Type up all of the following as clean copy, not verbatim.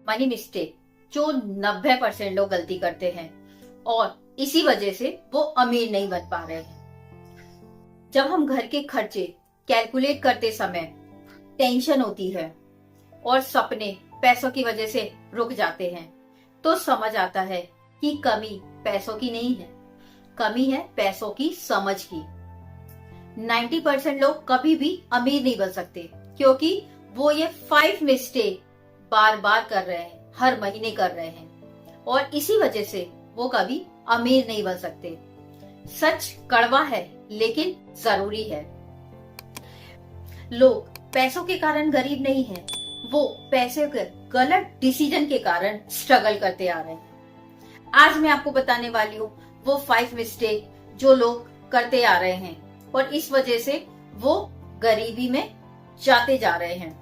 Money mistake जो 90% लोग गलती करते हैं और इसी वजह से वो अमीर नहीं बन पा रहे हैं। जब हम घर के खर्चे कैलकुलेट करते समय टेंशन होती है और सपने पैसों की वजह से रुक जाते हैं, तो समझ आता है कि कमी पैसों की नहीं है, कमी है पैसों की समझ की। 90% लोग कभी भी अमीर नहीं बन सकते क्योंकि वो ये 5 मिस्टेक बार बार कर रहे हैं, हर महीने कर रहे हैं और इसी वजह से वो कभी अमीर नहीं बन सकते। सच कड़वा है लेकिन जरूरी है। लोग पैसों के कारण गरीब नहीं हैं, वो पैसे के गलत डिसीजन के कारण स्ट्रगल करते आ रहे हैं। आज मैं आपको बताने वाली हूँ वो 5 मिस्टेक जो लोग करते आ रहे हैं और इस वजह से वो गरीबी में जाते जा रहे हैं।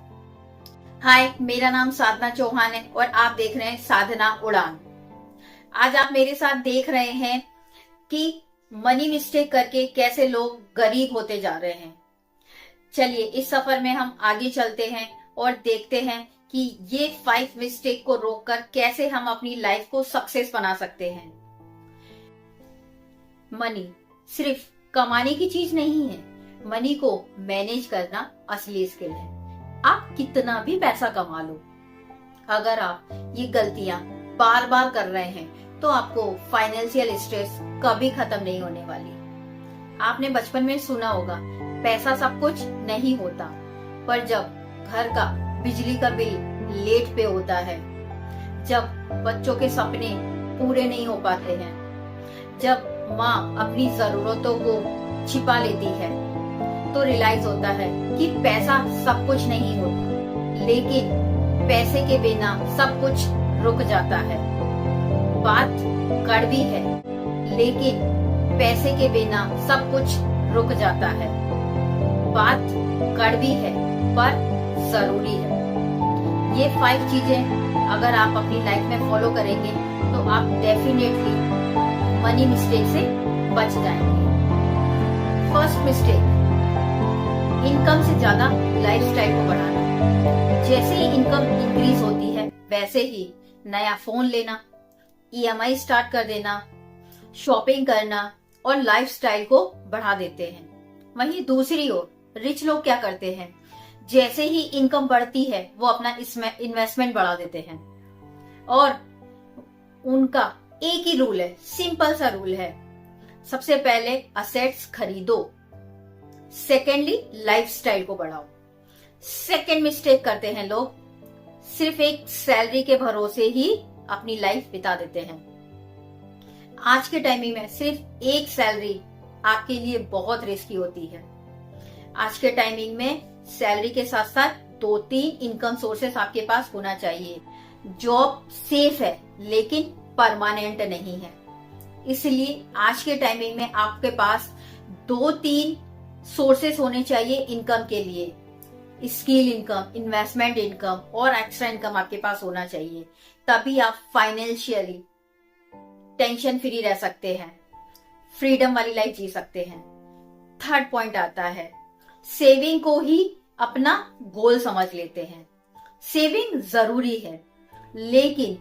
हाय, मेरा नाम साधना चौहान है और आप देख रहे हैं साधना उड़ान। आज आप मेरे साथ देख रहे हैं कि मनी मिस्टेक करके कैसे लोग गरीब होते जा रहे हैं। चलिए इस सफर में हम आगे चलते हैं और देखते हैं कि ये 5 मिस्टेक को रोककर कैसे हम अपनी लाइफ को सक्सेस बना सकते हैं। मनी सिर्फ कमाने की चीज नहीं है, मनी को मैनेज करना असली स्किल है। आप कितना भी पैसा कमा लो, अगर आप ये गलतियां बार बार कर रहे हैं तो आपको फाइनेंशियल स्ट्रेस कभी खत्म नहीं होने वाली। आपने बचपन में सुना होगा पैसा सब कुछ नहीं होता, पर जब घर का बिजली का बिल लेट पे होता है, जब बच्चों के सपने पूरे नहीं हो पाते हैं, जब माँ अपनी जरूरतों को छिपा लेती है, तो रियलाइज होता है कि पैसा सब कुछ नहीं होता, लेकिन पैसे के बिना सब कुछ रुक जाता है। बात कड़वी है लेकिन पैसे के बिना सब कुछ रुक जाता है। बात कड़वी है पर जरूरी है। ये 5 चीजें अगर आप अपनी लाइफ में फॉलो करेंगे तो आप डेफिनेटली मनी मिस्टेक से बच जाएंगे। फर्स्ट मिस्टेक, इनकम से ज्यादा लाइफस्टाइल को बढ़ाना। जैसे ही इनकम इंक्रीज होती है वैसे ही नया फोन लेना, ईएमआई स्टार्ट कर देना, शॉपिंग करना और लाइफस्टाइल को बढ़ा देते हैं। वहीं दूसरी ओर रिच लोग क्या करते हैं, जैसे ही इनकम बढ़ती है वो अपना इन्वेस्टमेंट बढ़ा देते हैं और उनका एक ही रूल है, सिंपल सा रूल है, सबसे पहले असेट्स खरीदो, सेकेंडली लाइफस्टाइल को बढ़ाओ। सेकेंड मिस्टेक करते हैं लोग, सिर्फ एक सैलरी के भरोसे ही अपनी लाइफ बिता देते हैं। आज के टाइमिंग में सिर्फ एक सैलरी आपके लिए बहुत रिस्की होती है। आज के टाइमिंग में सैलरी के साथ साथ 2-3 इनकम सोर्सेस आपके पास होना चाहिए। जॉब सेफ है लेकिन परमानेंट नहीं है, इसलिए आज के टाइमिंग में आपके पास 2-3 सोर्सेस होने चाहिए इनकम के लिए। स्किल इनकम, इन्वेस्टमेंट इनकम और एक्स्ट्रा इनकम आपके पास होना चाहिए, तभी आप फाइनेंशियली टेंशन फ्री रह सकते हैं, फ्रीडम वाली लाइफ जी सकते हैं। थर्ड पॉइंट आता है, सेविंग को ही अपना गोल समझ लेते हैं। सेविंग जरूरी है लेकिन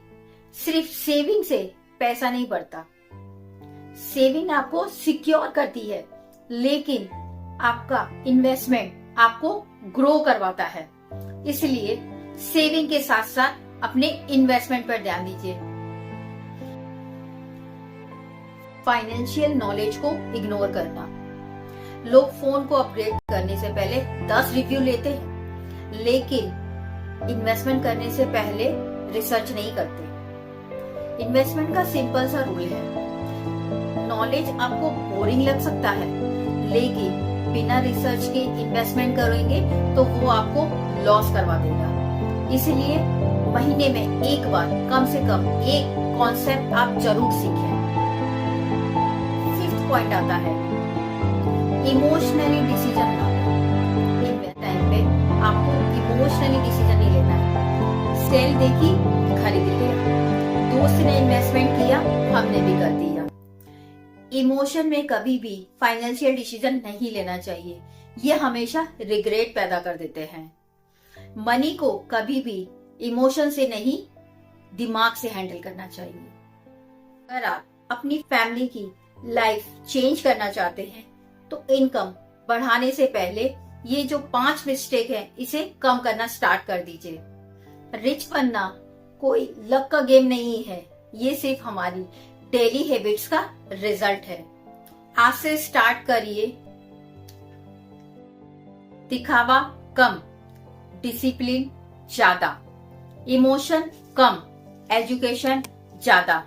सिर्फ सेविंग से पैसा नहीं बढ़ता। सेविंग आपको सिक्योर करती है लेकिन आपका इन्वेस्टमेंट आपको ग्रो करवाता है, इसलिए सेविंग के साथ साथ अपने इन्वेस्टमेंट पर ध्यान दीजिए। फाइनेंशियल नॉलेज को इग्नोर करना। लोग फोन को अपग्रेड करने से पहले 10 रिव्यू लेते हैं लेकिन इन्वेस्टमेंट करने से पहले रिसर्च नहीं करते। इन्वेस्टमेंट का सिंपल सा रूल है, नॉलेज आपको बोरिंग लग सकता है लेकिन बिना रिसर्च के इन्वेस्टमेंट करेंगे तो वो आपको लॉस करवा देगा। इसलिए महीने में एक बार कम से कम एक कॉन्सेप्ट आप जरूर सीखें। फिफ्थ पॉइंट आता है, इमोशनली डिसीजन ना लें। टाइम पे आपको इमोशनली डिसीजन नहीं लेना है। सेल देखी, खरीद लिया, दोस्त ने इन्वेस्टमेंट किया, हमने भी कर दिया। इमोशन में कभी भी फाइनेंशियल डिसीजन नहीं लेना चाहिए, ये हमेशा रिग्रेट पैदा कर देते हैं। मनी को कभी भी इमोशन से नहीं दिमाग से हैंडल करना चाहिए। अगर आप अपनी फैमिली की लाइफ चेंज करना चाहते हैं तो इनकम बढ़ाने से पहले ये जो 5 मिस्टेक है इसे कम करना स्टार्ट कर दीजिए। रिच बनना कोई लक का गेम नहीं है, ये सिर्फ हमारी डेली हैबिट्स का रिजल्ट है। आज से स्टार्ट करिए दिखावा कम, डिसिप्लिन ज्यादा, इमोशन कम, एजुकेशन ज्यादा।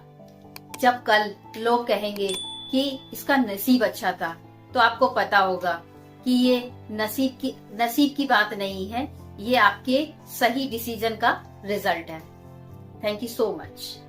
जब कल लोग कहेंगे कि इसका नसीब अच्छा था तो आपको पता होगा कि ये नसीब की बात नहीं है, ये आपके सही डिसीजन का रिजल्ट है। Thank you so much.